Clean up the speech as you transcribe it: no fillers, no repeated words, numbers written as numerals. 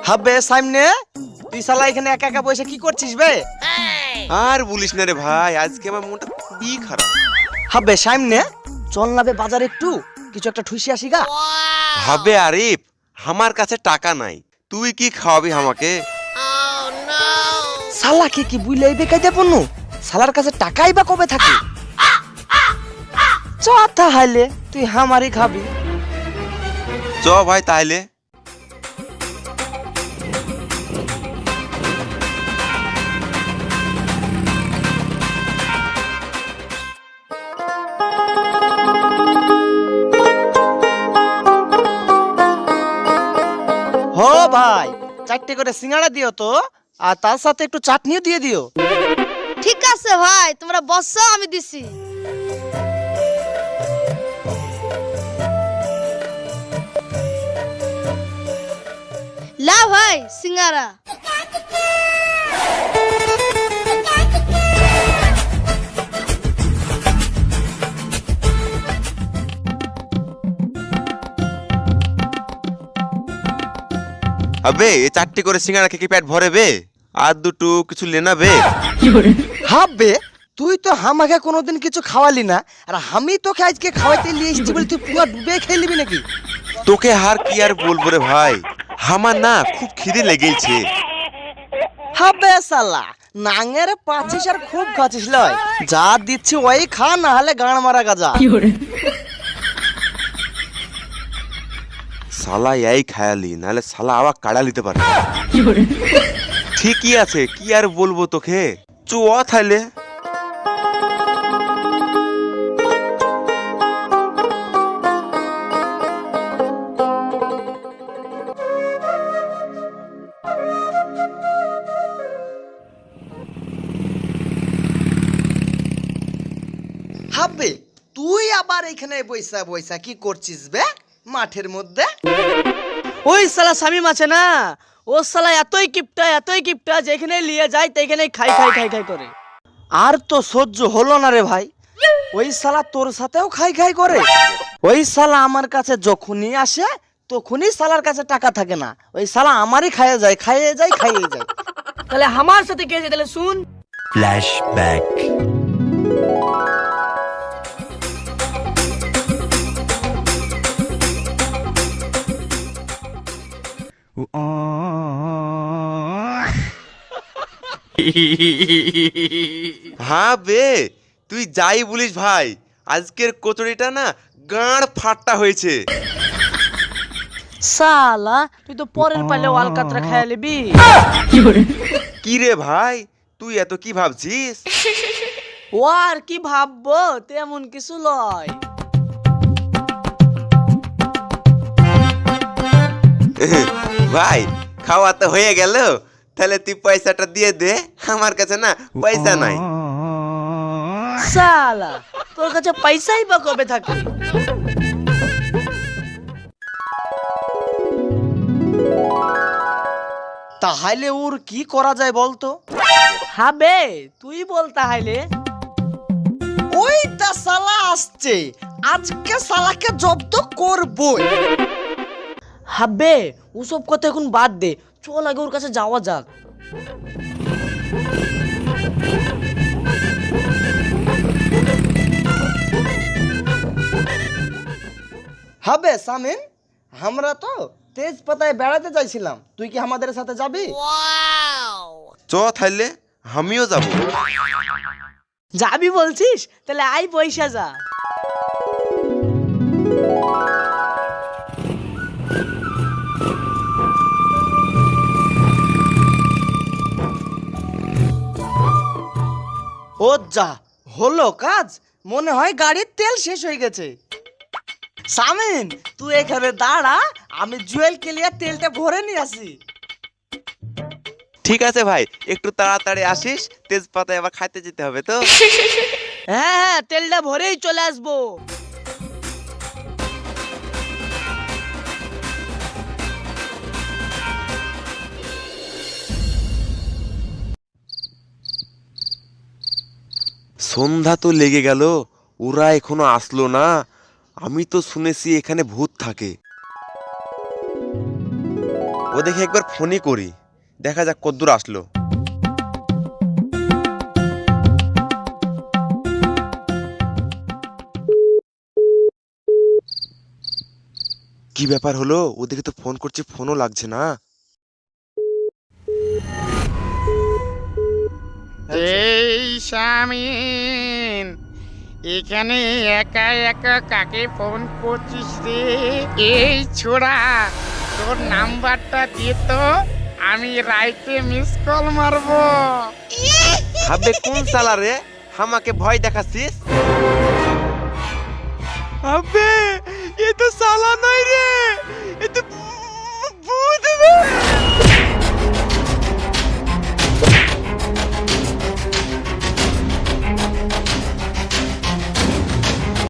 হবে সামনে তুই শালা এখানে একা একা বসে কি করছিস বে? আর বলিস না রে ভাই, আজকে আমার মনটা খুবই খারাপ। হবে সামনে চল না বে বাজার একটু কিছু একটা ঠুসি আসি গা। হবে আরিফ, আমার কাছে টাকা নাই, তুই কি খাওয়াবি আমাকে? শালাকে কি বুইলাই বেকাইতে পণ্য, শালার কাছে টাকাই বা কবে থাকে? চ তাহলে তুই হামারি খাবি। চ ভাই তাইলে। হো ভাই, 4টে করে সিঙ্গাড়া দিও তো, আর তার সাথে একটু চাটনিও দিয়ে দিও। ঠিক আছে ভাই, তোমরা বসো, আমি দিছি। লা ভাই সিঙ্গারা। হবে এই 4টে করে সিঙ্গারা খেয়ে কি পেট ভরে বে? আর দুটো কিছু লেনা বে? হবে তুই তো আমাকে কোনোদিন কিছু খাওয়ালি না, আর আমি তোকে আজকে খাওয়াইতে নিয়ে এসেছি বলে তুই পুরো ডুবে খেয়ে নিবি নাকি? তোকে হার কি আর বলবো রে ভাই, আমার না খুব খিদে লেগেছে। হবে শালা নাঙের পাচ্ছিস আর খুব খাচ্ছিস লয়, যা দিচ্ছি ওই খা, না হলে গাঁড় মারা গাজা। শালা এই খায়ালি, নাহলে শালা আবার কাড়া নিতে পারে। ঠিকই আছে, কি আর বলবো তোকে, চ তাইলে। হবে তুই আবার এখানে বইসা বইসা কি করছিস বে মাঠের মধ্যে? ওই শালা শামিম আছে না, ও শালা এতই কিপটা যেখানে নিয়ে যায় সেইখানেই খাই খাই খাই খাই করে। আর তো সহ্য হলো না রে ভাই, ওই শালা তোর সাথেও খাই খাই করে। ওই শালা আমার কাছে যখনই আসে তখনই শালার কাছে টাকা থাকে না, ওই শালা আমারই খাইয়ে যায় খাইয়ে যায় খাইয়ে যায়। তাহলে আমার সাথে কে আছে তাহলে শুন। Flashback. হ্যাঁ বে, তুই যাই বলিস ভাই, আজকের কচুরিটা না গাঁড় ফাট্টা হয়েছে। শালা তুই তো পরের পালে ওয়ালকাতরা খাইয়া লিবি। কি রে ভাই, তুই এত কি ভাবছিস? ও আর কি ভাববো, তেমন কিছু লয়। ভাই খাওয়া তো হয়ে গেল, তাহলে তুই পয়সাটা দিয়ে দে, আমার কাছে না পয়সা নাই। শালা তোর কাছে পয়সাই বা কবে থাকে? তাহলে ওর কি করা যায় বলতো? হবে তুই বল তাহলে। ওইটা শালা আসছে, আজকে শালাকে জব্দ করবই। হবে ওসব কথা এখন বাদ দে, চল আগে ওর কাছে যাওয়া যাক। হবে সামিন, আমরা তো তেজপাতায় বেড়াতে চাইছিলাম, তুই কি আমাদের সাথে যাবি? চ তাইলে, আমিও যাব। যাবি বলছিস, তাহলে আই পয়সা যা। ও যা হলো কাজ, মনে হয় গাড়ির তেল শেষ হয়ে গেছে। সামিন তুই এখানে দাঁড়া, আমি জুয়েল কেলিয়া তেলটা ভরে নিয়ে আসি। ঠিক আছে ভাই, একটু তাড়াতাড়ি আসিস, তেজপাতায় আবার খাইতে যেতে হবে তো। হ্যাঁ হ্যাঁ, তেলটা ভরেই চলে আসবো। সন্ধ্যা তো লেগে গেল, ওরা এখনো আসলো না। আমি তো শুনেছি এখানে ভূত থাকে। ও ও দেখে একবার ফোনই করি, দেখা যাক কদ্দূর আসলো। কি ব্যাপার হলো, ওদিকে তো ফোন করছি, ফোনও লাগছে না। এই শামিন, এখানে একা একা কাকে ফোন করছিস রে? এই ছোড়া, তোর নাম্বারটা দিয়ে তো, আমি রাইতে মিস কল মারবো। ভাববে কোন সালা রে, আমাকে ভয় দেখাচ্ছিস? আবে এ তো সালা নয় রে, এ তো ভূত বে।